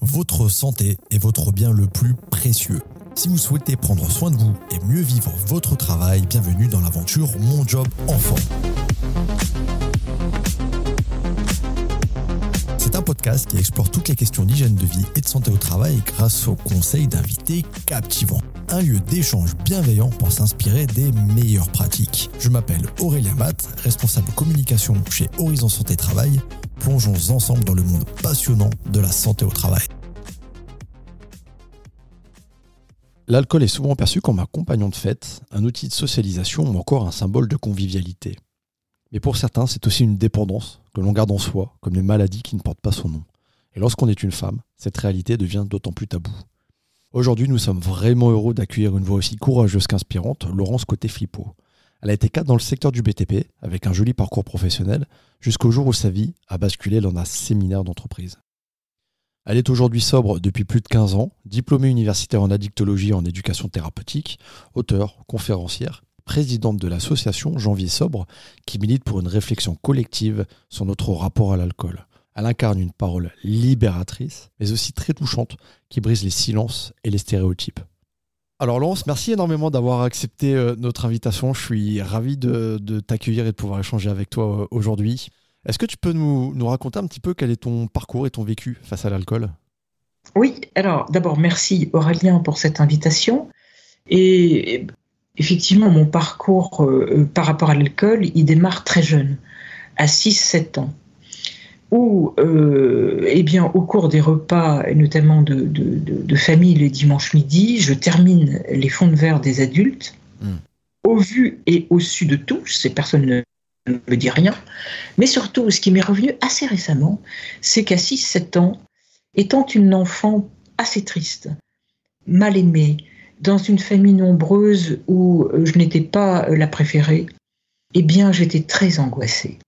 Votre santé est votre bien le plus précieux. Si vous souhaitez prendre soin de vous et mieux vivre votre travail, bienvenue dans l'aventure Mon Job Enfant. C'est un podcast qui explore toutes les questions d'hygiène de vie et de santé au travail grâce aux conseils d'invités captivants. Un lieu d'échange bienveillant pour s'inspirer des meilleures pratiques. Je m'appelle Aurélien Matt, responsable communication chez Horizon Santé Travail. Plongeons ensemble dans le monde passionnant de la santé au travail. L'alcool est souvent perçu comme un compagnon de fête, un outil de socialisation ou encore un symbole de convivialité. Mais pour certains, c'est aussi une dépendance que l'on garde en soi, comme les maladies qui ne portent pas son nom. Et lorsqu'on est une femme, cette réalité devient d'autant plus taboue. Aujourd'hui, nous sommes vraiment heureux d'accueillir une voix aussi courageuse qu'inspirante, Laurence Côté-Flippo. Elle a été cadre dans le secteur du BTP, avec un joli parcours professionnel, jusqu'au jour où sa vie a basculé dans un séminaire d'entreprise. Elle est aujourd'hui sobre depuis plus de 15 ans, diplômée universitaire en addictologie et en éducation thérapeutique, auteure, conférencière, présidente de l'association Janvier Sobre, qui milite pour une réflexion collective sur notre rapport à l'alcool. Elle incarne une parole libératrice, mais aussi très touchante, qui brise les silences et les stéréotypes. Alors Laurence, merci énormément d'avoir accepté notre invitation. Je suis ravi de t'accueillir et de pouvoir échanger avec toi aujourd'hui. Est-ce que tu peux nous raconter un petit peu quel est ton parcours et ton vécu face à l'alcool ? Oui, alors d'abord merci Aurélien pour cette invitation. Et effectivement, mon parcours par rapport à l'alcool, il démarre très jeune, à 6-7 ans. Où, au cours des repas, et notamment de famille les dimanches midi, je termine les fonds de verre des adultes, au vu et au su de tous, personne ne me dit rien, mais surtout, ce qui m'est revenu assez récemment, c'est qu'à 6-7 ans, étant une enfant assez triste, mal aimée, dans une famille nombreuse où je n'étais pas la préférée, eh bien, j'étais très angoissée.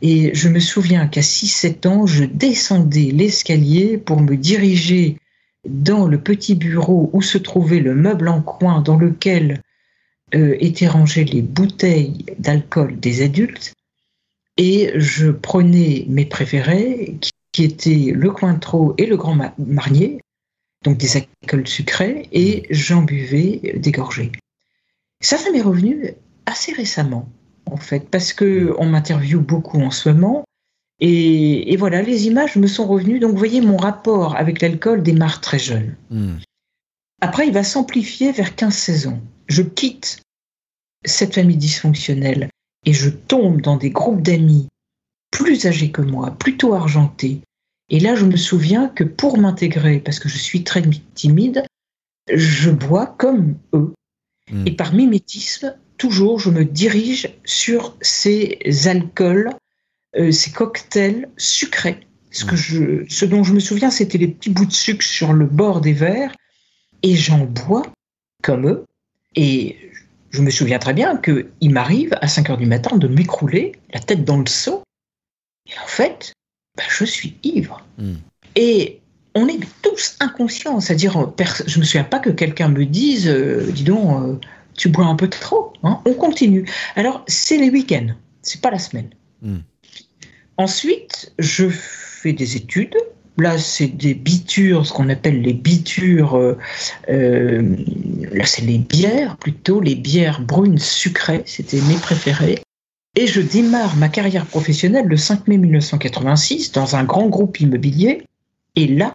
Et je me souviens qu'à 6-7 ans, je descendais l'escalier pour me diriger dans le petit bureau où se trouvait le meuble en coin dans lequel étaient rangées les bouteilles d'alcool des adultes. Et je prenais mes préférés, qui étaient le Cointreau et le Grand Marnier, donc des alcools sucrés, et j'en buvais des gorgées. Ça m'est revenu assez récemment. En fait, parce qu'on m'interviewe beaucoup en ce moment. Et voilà, les images me sont revenues. Donc, vous voyez, mon rapport avec l'alcool démarre très jeune. Après, il va s'amplifier vers 15-16 ans. Je quitte cette famille dysfonctionnelle et je tombe dans des groupes d'amis plus âgés que moi, plutôt argentés. Et là, je me souviens que pour m'intégrer, parce que je suis très timide, je bois comme eux. Et par mimétisme, toujours, je me dirige sur ces alcools, ces cocktails sucrés. Ce dont je me souviens, c'était les petits bouts de sucre sur le bord des verres. Et j'en bois comme eux. Et je me souviens très bien qu'il m'arrive, à 5h du matin, de m'écrouler, la tête dans le seau. Et en fait, je suis ivre. Et on est tous inconscients. C'est-à-dire, je ne me souviens pas que quelqu'un me dise, dis donc... tu bois un peu trop, hein. On continue. Alors, c'est les week-ends, c'est pas la semaine. Ensuite, je fais des études. Là, c'est des bitures, ce qu'on appelle les bitures. Là, c'est les bières, plutôt, les bières brunes sucrées. C'était mes préférées. Et je démarre ma carrière professionnelle le 5 mai 1986 dans un grand groupe immobilier. Et là,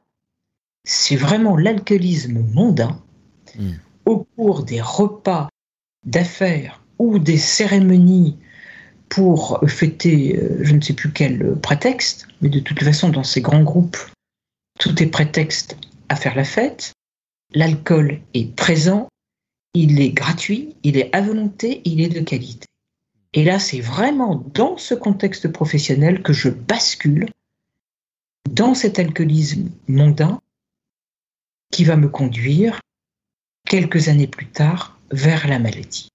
c'est vraiment l'alcoolisme mondain. Au cours des repas d'affaires ou des cérémonies pour fêter je ne sais plus quel prétexte, mais de toute façon dans ces grands groupes, tout est prétexte à faire la fête. L'alcool est présent, il est gratuit, il est à volonté, il est de qualité. Et là, c'est vraiment dans ce contexte professionnel que je bascule dans cet alcoolisme mondain qui va me conduire quelques années plus tard, vers la maladie.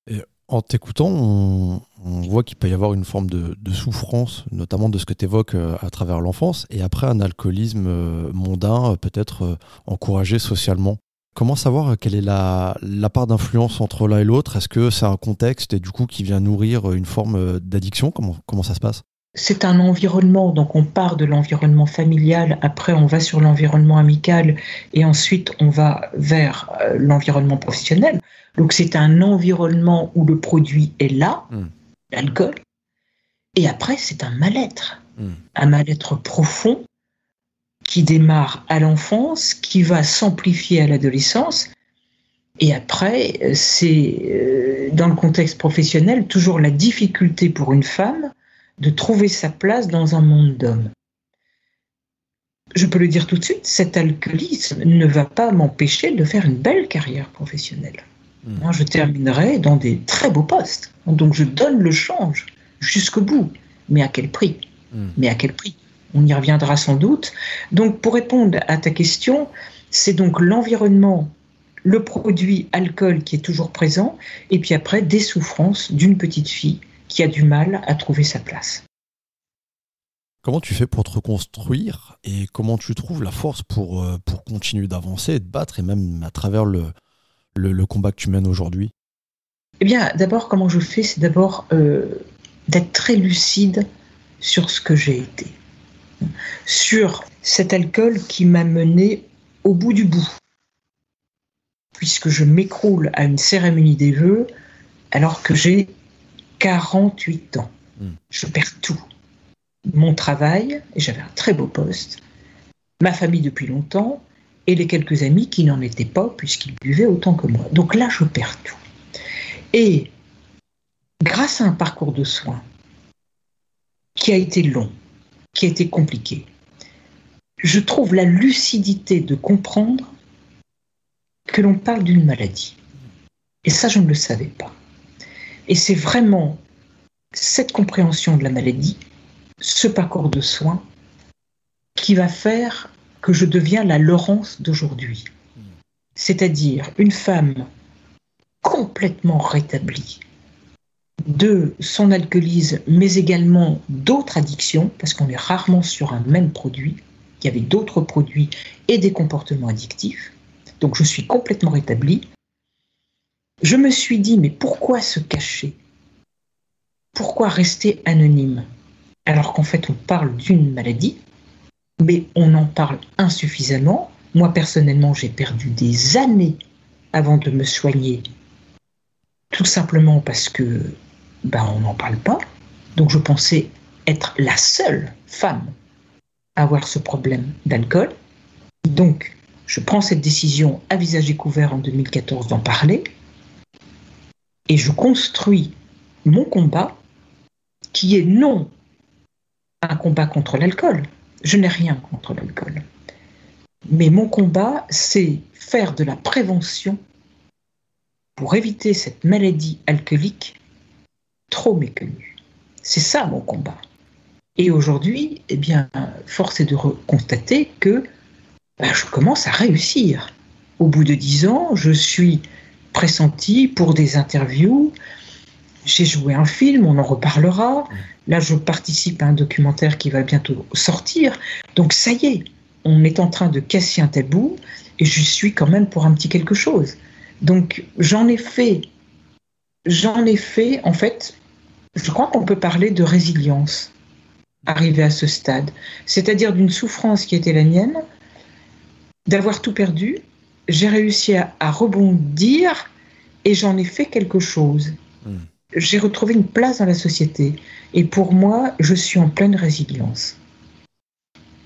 Et en t'écoutant, on voit qu'il peut y avoir une forme de souffrance, notamment de ce que tu évoques à travers l'enfance, et après un alcoolisme mondain, peut-être encouragé socialement. Comment savoir quelle est la part d'influence entre l'un et l'autre ? Est-ce que c'est un contexte et du coup qui vient nourrir une forme d'addiction ? Comment ça se passe ? c'est un environnement, donc on part de l'environnement familial, après on va sur l'environnement amical et ensuite on va vers l'environnement professionnel. Donc c'est un environnement où le produit est là, l'alcool, et après c'est un mal-être profond qui démarre à l'enfance, qui va s'amplifier à l'adolescence, et après c'est dans le contexte professionnel toujours la difficulté pour une femme de trouver sa place dans un monde d'hommes. Je peux le dire tout de suite, cet alcoolisme ne va pas m'empêcher de faire une belle carrière professionnelle. Je terminerai dans des très beaux postes. Donc je donne le change jusqu'au bout. Mais à quel prix ? Mais à quel prix ? On y reviendra sans doute. Donc pour répondre à ta question, c'est donc l'environnement, le produit alcool qui est toujours présent, et puis après des souffrances d'une petite fille qui a du mal à trouver sa place. Comment tu fais pour te reconstruire et comment tu trouves la force pour continuer d'avancer et de battre, et même à travers le combat que tu mènes aujourd'hui ? Eh bien, d'abord, comment je fais, c'est d'abord d'être très lucide sur ce que j'ai été. Sur cet alcool qui m'a mené au bout du bout. Puisque je m'écroule à une cérémonie des vœux alors que j'ai 48 ans. Je perds tout. Mon travail, et j'avais un très beau poste, ma famille depuis longtemps, et les quelques amis qui n'en étaient pas, puisqu'ils buvaient autant que moi. Donc là, je perds tout. Et grâce à un parcours de soins qui a été long, qui a été compliqué, je trouve la lucidité de comprendre que l'on parle d'une maladie. Et ça, je ne le savais pas. Et c'est vraiment cette compréhension de la maladie, ce parcours de soins, qui va faire que je deviens la Laurence d'aujourd'hui. C'est-à-dire une femme complètement rétablie de son alcoolisme, mais également d'autres addictions, parce qu'on est rarement sur un même produit. Il y avait d'autres produits et des comportements addictifs. Donc je suis complètement rétablie. Je me suis dit, mais pourquoi se cacher ? Pourquoi rester anonyme ? Alors qu'en fait, on parle d'une maladie, mais on en parle insuffisamment. Moi, personnellement, j'ai perdu des années avant de me soigner, tout simplement parce que on n'en parle pas. Donc je pensais être la seule femme à avoir ce problème d'alcool. Donc, je prends cette décision à visage découvert en 2014 d'en parler, et je construis mon combat, qui est non un combat contre l'alcool. Je n'ai rien contre l'alcool. Mais mon combat, c'est faire de la prévention pour éviter cette maladie alcoolique trop méconnue. C'est ça mon combat. Et aujourd'hui, force est de constater que je commence à réussir. Au bout de 10 ans, je suis pressentie pour des interviews. J'ai joué un film, on en reparlera. Là, je participe à un documentaire qui va bientôt sortir. Donc ça y est, on est en train de casser un tabou et je suis quand même pour un petit quelque chose. Donc j'en ai fait, en fait, je crois qu'on peut parler de résilience, arrivé à ce stade. C'est-à-dire d'une souffrance qui était la mienne, d'avoir tout perdu, j'ai réussi à rebondir et j'en ai fait quelque chose. J'ai retrouvé une place dans la société. Et pour moi, je suis en pleine résilience.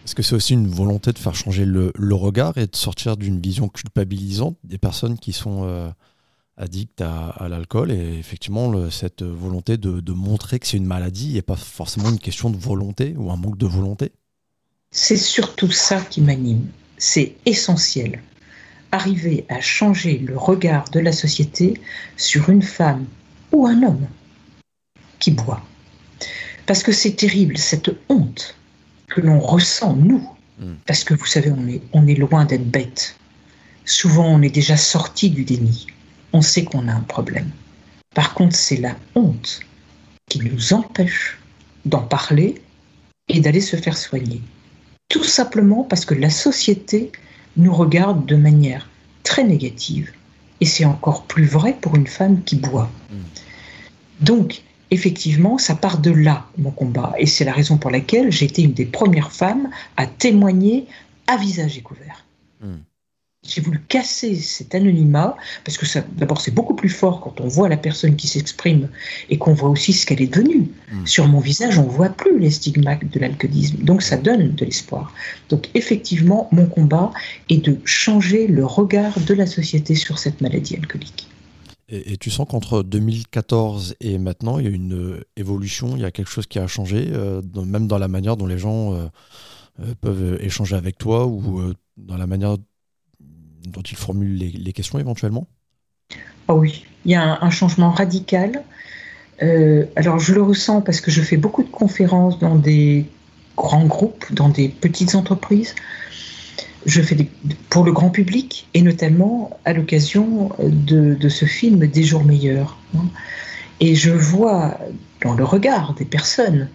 Est-ce que c'est aussi une volonté de faire changer le regard et de sortir d'une vision culpabilisante des personnes qui sont addictes à l'alcool, et effectivement cette volonté de montrer que c'est une maladie et pas forcément une question de volonté ou un manque de volonté ? C'est surtout ça qui m'anime. C'est essentiel. Arriver à changer le regard de la société sur une femme ou un homme qui boit. Parce que c'est terrible, cette honte que l'on ressent, nous. Parce que vous savez, on est loin d'être bête. Souvent, on est déjà sorti du déni. On sait qu'on a un problème. Par contre, c'est la honte qui nous empêche d'en parler et d'aller se faire soigner. Tout simplement parce que la société nous regarde de manière très négative. Et c'est encore plus vrai pour une femme qui boit. Donc, effectivement, ça part de là, mon combat. Et c'est la raison pour laquelle j'ai été une des premières femmes à témoigner à visage découvert. J'ai voulu casser cet anonymat, parce que d'abord, c'est beaucoup plus fort quand on voit la personne qui s'exprime et qu'on voit aussi ce qu'elle est devenue. Sur mon visage, on ne voit plus les stigmates de l'alcoolisme. Donc, ça donne de l'espoir. Donc, effectivement, mon combat est de changer le regard de la société sur cette maladie alcoolique. Et tu sens qu'entre 2014 et maintenant, il y a une évolution, il y a quelque chose qui a changé, même dans la manière dont les gens peuvent échanger avec toi ou dans la manière dont ils formulent les questions éventuellement? Ah oui, il y a un changement radical. Alors je le ressens parce que je fais beaucoup de conférences dans des grands groupes, dans des petites entreprises. Je fais pour le grand public et notamment à l'occasion de ce film Des jours meilleurs. Et je vois dans le regard des personnes,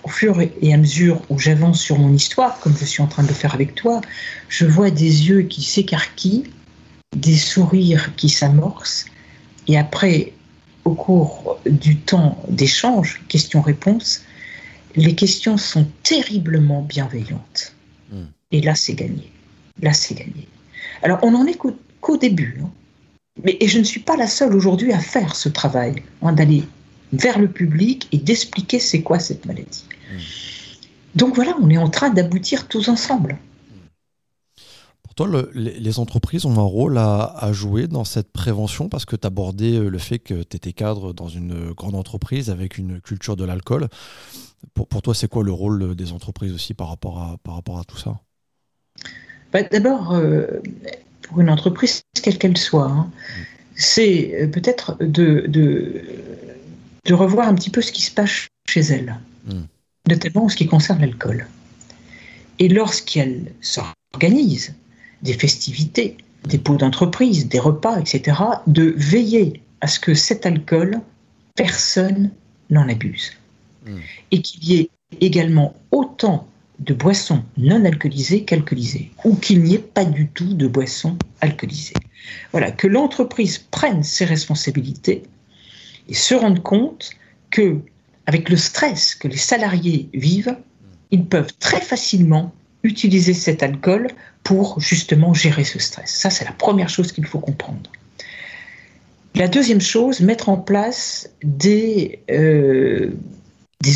au fur et à mesure où j'avance sur mon histoire, comme je suis en train de le faire avec toi, je vois des yeux qui s'écarquillent, des sourires qui s'amorcent, et après, au cours du temps d'échange, questions-réponses, les questions sont terriblement bienveillantes. Et là, c'est gagné. Là, c'est gagné. Alors, on n'en est qu'au début. Et je ne suis pas la seule aujourd'hui à faire ce travail, d'aller vers le public et d'expliquer c'est quoi cette maladie. Donc voilà, on est en train d'aboutir tous ensemble. Pour toi, les entreprises ont un rôle à jouer dans cette prévention parce que tu abordais le fait que tu étais cadre dans une grande entreprise avec une culture de l'alcool. Pour toi, c'est quoi le rôle des entreprises aussi par rapport à tout ça? D'abord, pour une entreprise, quelle qu'elle soit, c'est peut-être de revoir un petit peu ce qui se passe chez elle, notamment en ce qui concerne l'alcool. Et lorsqu'elle s'organise des festivités, des pots d'entreprise, des repas, etc., de veiller à ce que cet alcool, personne n'en abuse. Et qu'il y ait également autant de boissons non alcoolisées qu'alcoolisées, ou qu'il n'y ait pas du tout de boissons alcoolisées. Voilà, que l'entreprise prenne ses responsabilités et se rende compte que, avec le stress que les salariés vivent, ils peuvent très facilement utiliser cet alcool pour justement gérer ce stress. Ça, c'est la première chose qu'il faut comprendre. La deuxième chose, mettre en place des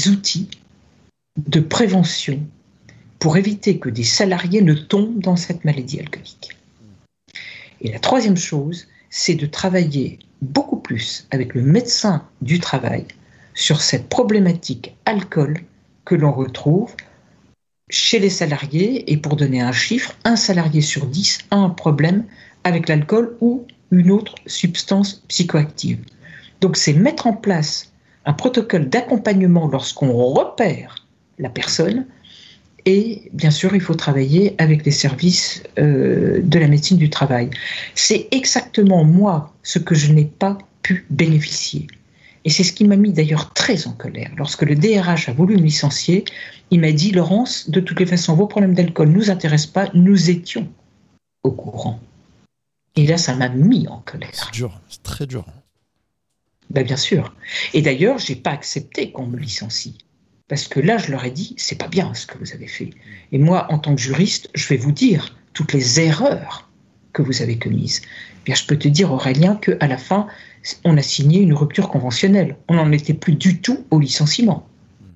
outils de prévention pour éviter que des salariés ne tombent dans cette maladie alcoolique. Et la troisième chose, c'est de travailler beaucoup plus avec le médecin du travail sur cette problématique alcool que l'on retrouve chez les salariés. Et pour donner un chiffre, 1 salarié sur 10 a un problème avec l'alcool ou une autre substance psychoactive. Donc c'est mettre en place un protocole d'accompagnement lorsqu'on repère la personne. Et bien sûr, il faut travailler avec les services de la médecine du travail. C'est exactement, moi, ce que je n'ai pas pu bénéficier. Et c'est ce qui m'a mis d'ailleurs très en colère. Lorsque le DRH a voulu me licencier, il m'a dit « Laurence, de toutes les façons, vos problèmes d'alcool ne nous intéressent pas, nous étions au courant. » Et là, ça m'a mis en colère. C'est dur, c'est très dur. Bien sûr. Et d'ailleurs, je n'ai pas accepté qu'on me licencie. Parce que là, je leur ai dit, c'est pas bien ce que vous avez fait. Et moi, en tant que juriste, je vais vous dire toutes les erreurs que vous avez commises. Bien, je peux te dire, Aurélien, qu'à la fin, on a signé une rupture conventionnelle. On n'en était plus du tout au licenciement.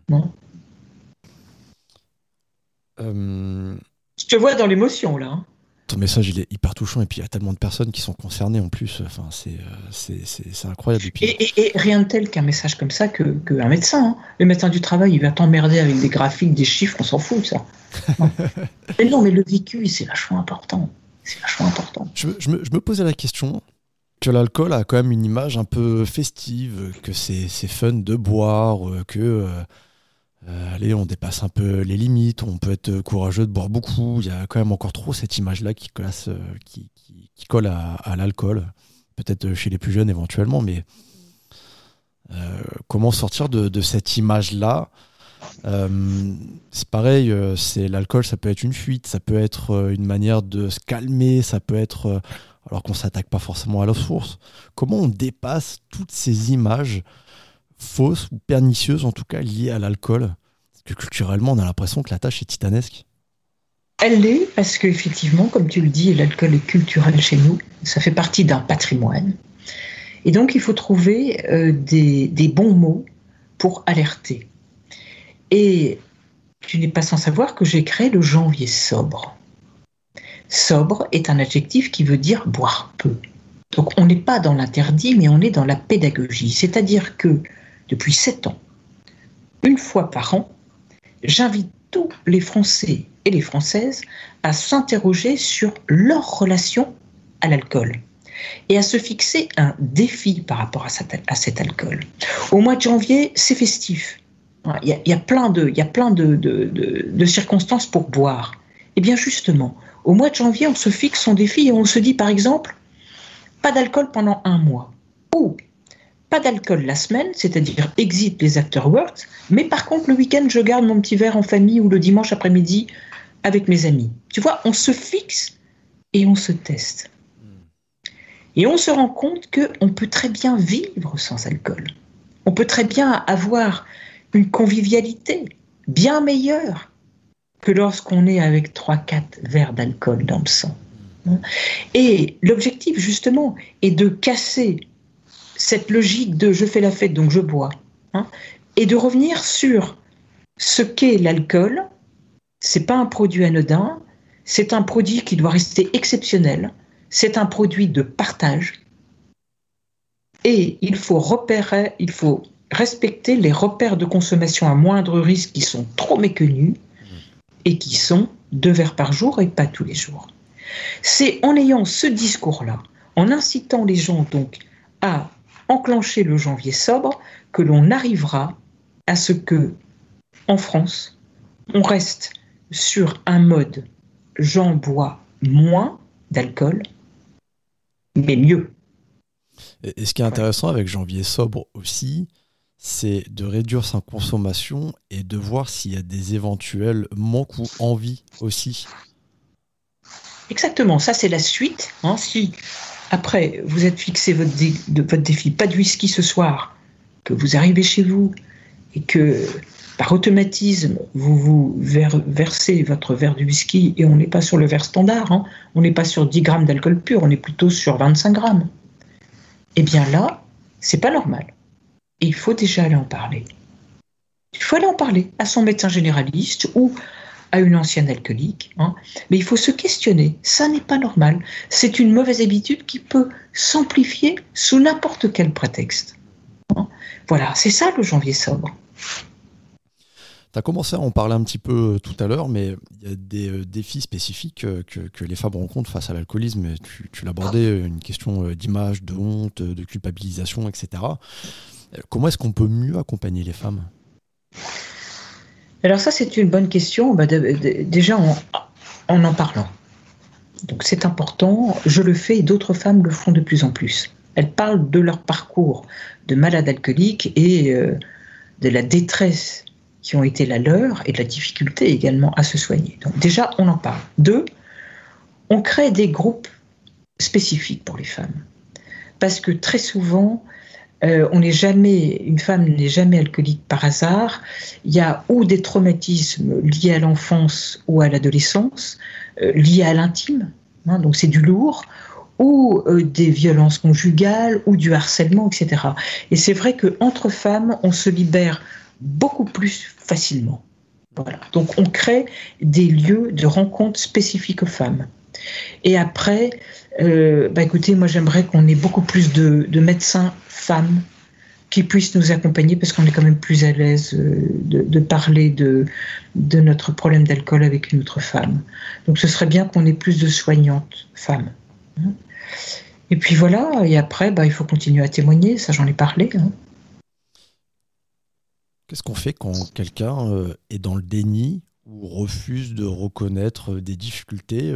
Non. Je te vois dans l'émotion, là. Ton message, il est hyper touchant. Et puis, il y a tellement de personnes qui sont concernées en plus. Enfin, c'est incroyable. Et rien de tel qu'un message comme ça qu'un médecin. Le médecin du travail, il va t'emmerder avec des graphiques, des chiffres, on s'en fout, ça. Mais le vécu, c'est vachement important. C'est vachement important. Je me posais la question que l'alcool a quand même une image un peu festive, que c'est fun de boire, que... allez, on dépasse un peu les limites, on peut être courageux de boire beaucoup. Il y a quand même encore trop cette image-là qui colle à l'alcool. Peut-être chez les plus jeunes éventuellement, mais comment sortir de cette image-là? C'est pareil, l'alcool, ça peut être une fuite, ça peut être une manière de se calmer, ça peut être... alors qu'on ne s'attaque pas forcément à la source. Comment on dépasse toutes ces images fausse ou pernicieuse, en tout cas liée à l'alcool? Parce que culturellement, on a l'impression que la tâche est titanesque. Elle l'est parce qu'effectivement, comme tu le dis, l'alcool est culturel chez nous. Ça fait partie d'un patrimoine. Et donc, il faut trouver des bons mots pour alerter. Et tu n'es pas sans savoir que j'ai créé le janvier sobre. Sobre est un adjectif qui veut dire boire peu. Donc, on n'est pas dans l'interdit, mais on est dans la pédagogie. C'est-à-dire que depuis 7 ans, une fois par an, j'invite tous les Français et les Françaises à s'interroger sur leur relation à l'alcool et à se fixer un défi par rapport à cet alcool. Au mois de janvier, c'est festif. Il y a plein de circonstances pour boire. Et bien justement, au mois de janvier, on se fixe son défi et on se dit par exemple, pas d'alcool pendant 1 mois. Ou pas d'alcool la semaine, c'est-à-dire exit les after-works, mais par contre le week-end, je garde mon petit verre en famille ou le dimanche après-midi avec mes amis. Tu vois, on se fixe et on se teste. Et on se rend compte qu'on peut très bien vivre sans alcool. On peut très bien avoir une convivialité bien meilleure que lorsqu'on est avec 3-4 verres d'alcool dans le sang. Et l'objectif, justement, est de casser cette logique de « je fais la fête, donc je bois », et de revenir sur ce qu'est l'alcool. C'est pas un produit anodin, c'est un produit qui doit rester exceptionnel, c'est un produit de partage, et il faut respecter les repères de consommation à moindre risque qui sont trop méconnus, et qui sont 2 verres par jour et pas tous les jours. C'est en ayant ce discours-là, en incitant les gens donc à enclencher le janvier sobre, que l'on arrivera à ce que, en France, on reste sur un mode j'en bois moins d'alcool, mais mieux. Et ce qui est intéressant avec janvier sobre aussi, c'est de réduire sa consommation et de voir s'il y a des éventuels manques ou envies aussi. Exactement, ça c'est la suite. Si après vous êtes fixé votre défi, pas de whisky ce soir, que vous arrivez chez vous et que par automatisme vous versez votre verre de whisky, et on n'est pas sur le verre standard, on n'est pas sur 10 grammes d'alcool pur, on est plutôt sur 25 grammes. Eh bien là, c'est pas normal. Et il faut déjà aller en parler. Il faut aller en parler à son médecin généraliste ou à une ancienne alcoolique. Mais il faut se questionner. Ça n'est pas normal. C'est une mauvaise habitude qui peut s'amplifier sous n'importe quel prétexte. Voilà, c'est ça le janvier sobre. Tu as commencé à en parler un petit peu tout à l'heure, mais il y a des défis spécifiques que les femmes rencontrent face à l'alcoolisme. Tu l'abordais, une question d'image, de honte, de culpabilisation, etc. Comment est-ce qu'on peut mieux accompagner les femmes ? Alors ça, c'est une bonne question. Déjà en parlant. Donc c'est important, je le fais et d'autres femmes le font de plus en plus. Elles parlent de leur parcours de malade alcoolique et de la détresse qui ont été la leur et de la difficulté également à se soigner. Donc déjà, on en parle. 2, on crée des groupes spécifiques pour les femmes. Parce que très souvent, une femme n'est jamais alcoolique par hasard. Il y a ou des traumatismes liés à l'enfance ou à l'adolescence, liés à l'intime, donc c'est du lourd, ou des violences conjugales, ou du harcèlement, etc. Et c'est vrai qu'entre femmes, on se libère beaucoup plus facilement. Voilà. Donc on crée des lieux de rencontres spécifiques aux femmes. Et après, écoutez, moi j'aimerais qu'on ait beaucoup plus de médecins femmes qui puissent nous accompagner, parce qu'on est quand même plus à l'aise de parler de notre problème d'alcool avec une autre femme. Donc ce serait bien qu'on ait plus de soignantes femmes. Et puis voilà, et après, il faut continuer à témoigner, ça j'en ai parlé. Qu'est-ce qu'on fait quand quelqu'un est dans le déni ou refuse de reconnaître des difficultés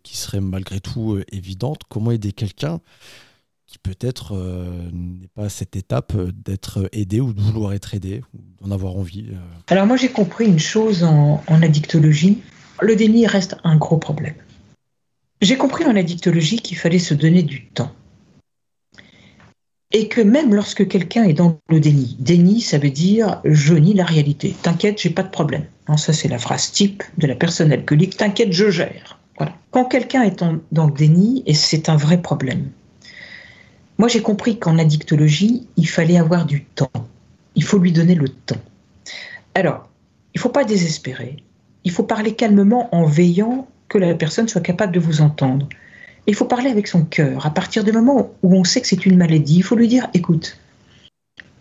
qui seraient malgré tout évidentes ? Comment aider quelqu'un qui peut-être n'est pas à cette étape d'être aidé ou de vouloir être aidé ou d'en avoir envie Alors moi j'ai compris une chose en addictologie, le déni reste un gros problème. J'ai compris en addictologie qu'il fallait se donner du temps. et que même lorsque quelqu'un est dans le déni, ça veut dire je nie la réalité. T'inquiète, j'ai pas de problème. Non, ça c'est la phrase type de la personne alcoolique. T'inquiète, je gère. Voilà. Quand quelqu'un est dans le déni, et c'est un vrai problème. Moi j'ai compris qu'en addictologie, il fallait avoir du temps. Il faut lui donner le temps. Alors, il ne faut pas désespérer. Il faut parler calmement en veillant que la personne soit capable de vous entendre. Il faut parler avec son cœur. À partir du moment où on sait que c'est une maladie, il faut lui dire, écoute,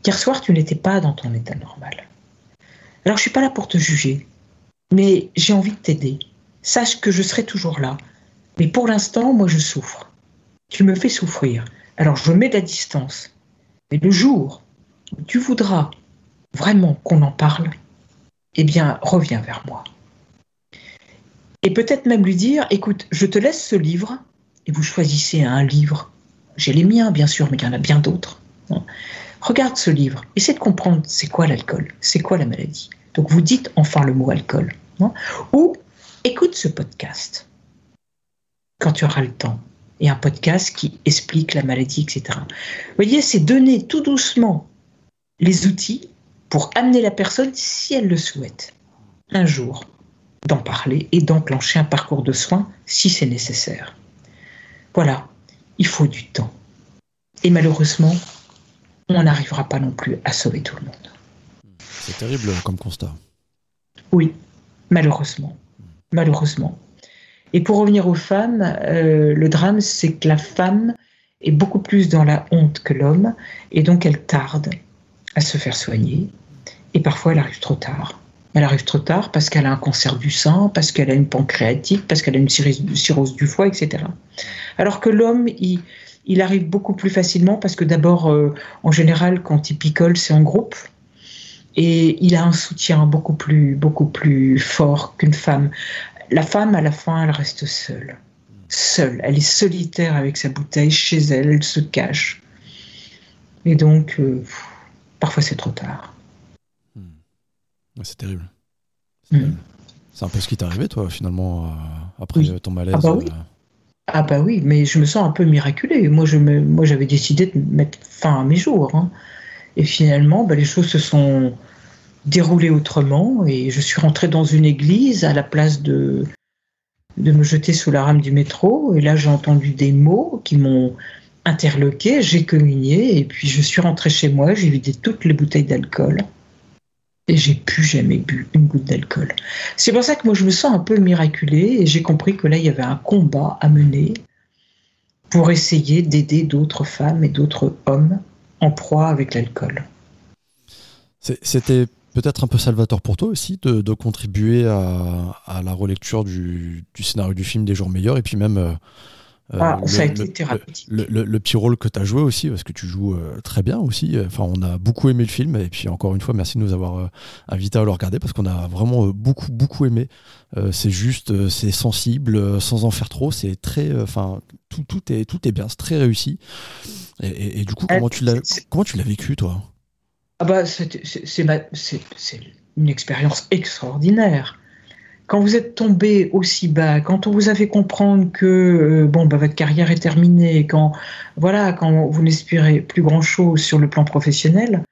hier soir, tu n'étais pas dans ton état normal. Alors, je ne suis pas là pour te juger, mais j'ai envie de t'aider. Sache que je serai toujours là. Mais pour l'instant, moi, je souffre. Tu me fais souffrir. Alors, je mets de la distance. Mais le jour où tu voudras vraiment qu'on en parle, eh bien, reviens vers moi. Et peut-être même lui dire, écoute, je te laisse ce livre, et vous choisissez un livre. J'ai les miens, bien sûr, mais il y en a bien d'autres. Regarde ce livre, essaie de comprendre c'est quoi l'alcool, c'est quoi la maladie. Donc vous dites enfin le mot alcool. Ou écoute ce podcast, quand tu auras le temps. Et un podcast qui explique la maladie, etc. Vous voyez, c'est donner tout doucement les outils pour amener la personne, si elle le souhaite, un jour, d'en parler et d'enclencher un parcours de soins si c'est nécessaire. Voilà, il faut du temps. Et malheureusement, on n'arrivera pas non plus à sauver tout le monde. C'est terrible comme constat. Oui, malheureusement. Malheureusement. Et pour revenir aux femmes, le drame, c'est que la femme est beaucoup plus dans la honte que l'homme, et donc elle tarde à se faire soigner, et parfois elle arrive trop tard. Elle arrive trop tard parce qu'elle a un cancer du sein, parce qu'elle a une pancréatite, parce qu'elle a une cirrhose du foie, etc. Alors que l'homme, il arrive beaucoup plus facilement parce que d'abord, en général, quand il picole, c'est en groupe, et il a un soutien beaucoup plus fort qu'une femme. La femme, à la fin, elle reste seule. Seule. Elle est solitaire avec sa bouteille chez elle, elle se cache. Et donc, parfois c'est trop tard. Ouais, c'est terrible. C'est un peu ce qui t'est arrivé, toi, finalement, après ton malaise. Ah bah oui, mais je me sens un peu miraculée. Moi, j'avais décidé de mettre fin à mes jours. Et finalement, les choses se sont déroulées autrement. Et je suis rentrée dans une église à la place de me jeter sous la rame du métro. Et là, j'ai entendu des mots qui m'ont interloquée. J'ai communié. Et puis, je suis rentrée chez moi. J'ai vidé toutes les bouteilles d'alcool. Et j'ai plus jamais bu une goutte d'alcool. C'est pour ça que moi je me sens un peu miraculée et j'ai compris que là il y avait un combat à mener pour essayer d'aider d'autres femmes et d'autres hommes en proie avec l'alcool. C'était peut-être un peu salvateur pour toi aussi de contribuer à la relecture du scénario du film Des jours meilleurs et puis même ça a été thérapeutique. Le petit rôle que tu as joué aussi, parce que tu joues très bien aussi. Enfin, on a beaucoup aimé le film, et puis encore une fois, merci de nous avoir invités à le regarder, parce qu'on a vraiment beaucoup aimé. C'est juste, c'est sensible, sans en faire trop. C'est très, tout est bien, c'est très réussi. Et du coup, comment tu l'as vécu, toi ? C'est une expérience extraordinaire. Quand vous êtes tombé aussi bas, quand on vous a fait comprendre que votre carrière est terminée, quand vous n'espérez plus grand-chose sur le plan professionnel,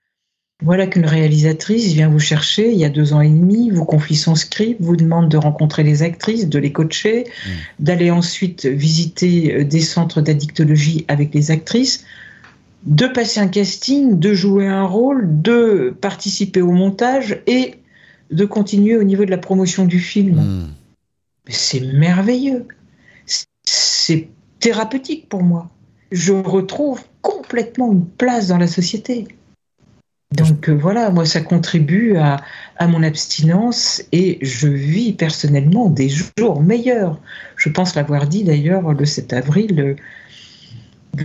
voilà qu'une réalisatrice vient vous chercher il y a 2 ans et demi, vous confie son script, vous demande de rencontrer les actrices, de les coacher, d'aller ensuite visiter des centres d'addictologie avec les actrices, de passer un casting, de jouer un rôle, de participer au montage et de continuer au niveau de la promotion du film. C'est merveilleux. C'est thérapeutique pour moi. Je retrouve complètement une place dans la société. Donc moi ça contribue à mon abstinence et je vis personnellement des jours meilleurs. Je pense l'avoir dit d'ailleurs le 7 avril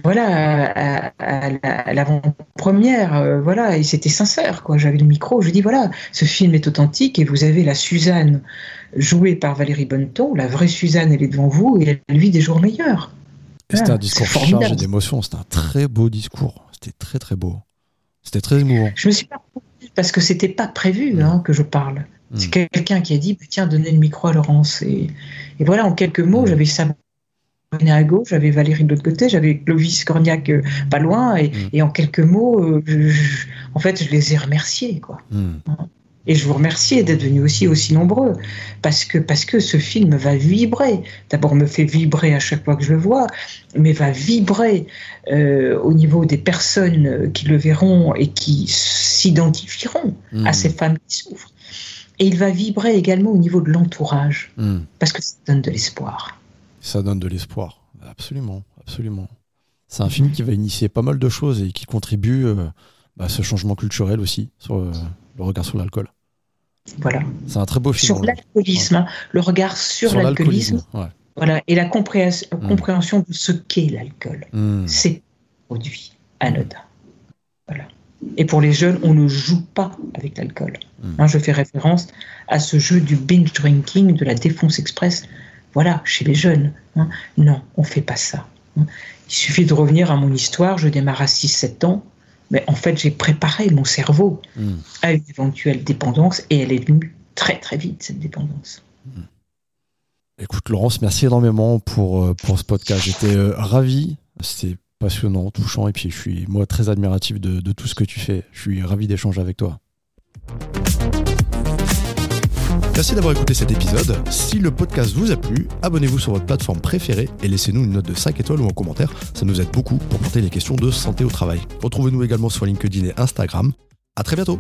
à l'avant-première, et c'était sincère, quoi. J'avais le micro, je dis ce film est authentique et vous avez la Suzanne jouée par Valérie Bonneton, la vraie Suzanne, elle est devant vous et elle vit des jours meilleurs. C'était un discours chargé d'émotions, c'était un très beau discours, c'était très très beau, c'était très émouvant. Je me suis pas parce que c'était pas prévu que je parle. C'est quelqu'un qui a dit tiens, donnez le micro à Laurence et voilà, en quelques mots, j'avais ça prenais à gauche, j'avais Valérie de l'autre côté, j'avais Clovis Cornillac pas loin, et en quelques mots, en fait, je les ai remerciés, quoi. Et je vous remercie d'être venus aussi nombreux, parce que ce film va vibrer. D'abord, me fait vibrer à chaque fois que je le vois, mais va vibrer au niveau des personnes qui le verront et qui s'identifieront à ces femmes qui souffrent. Et il va vibrer également au niveau de l'entourage, parce que ça donne de l'espoir. Ça donne de l'espoir, absolument, absolument. C'est un film qui va initier pas mal de choses et qui contribue à ce changement culturel aussi, sur le regard sur l'alcool. Voilà. C'est un très beau film. Sur l'alcoolisme, le regard sur l'alcoolisme, voilà, et la compréhension de ce qu'est l'alcool. C'est un produit anodin. Voilà. Et pour les jeunes, on ne joue pas avec l'alcool. Je fais référence à ce jeu du binge drinking, de la défonce express. Voilà, chez les jeunes. Non, on ne fait pas ça. Il suffit de revenir à mon histoire. Je démarre à 6-7 ans. Mais en fait, j'ai préparé mon cerveau à une éventuelle dépendance, et elle est venue très très vite, cette dépendance. Écoute Laurence, merci énormément pour ce podcast. J'étais ravi, c'était passionnant, touchant, et puis je suis moi très admiratif de tout ce que tu fais. Je suis ravi d'échanger avec toi. Merci d'avoir écouté cet épisode. Si le podcast vous a plu, abonnez-vous sur votre plateforme préférée et laissez-nous une note de 5 étoiles ou un commentaire. Ça nous aide beaucoup pour porter les questions de santé au travail. Retrouvez-nous également sur LinkedIn et Instagram. À très bientôt.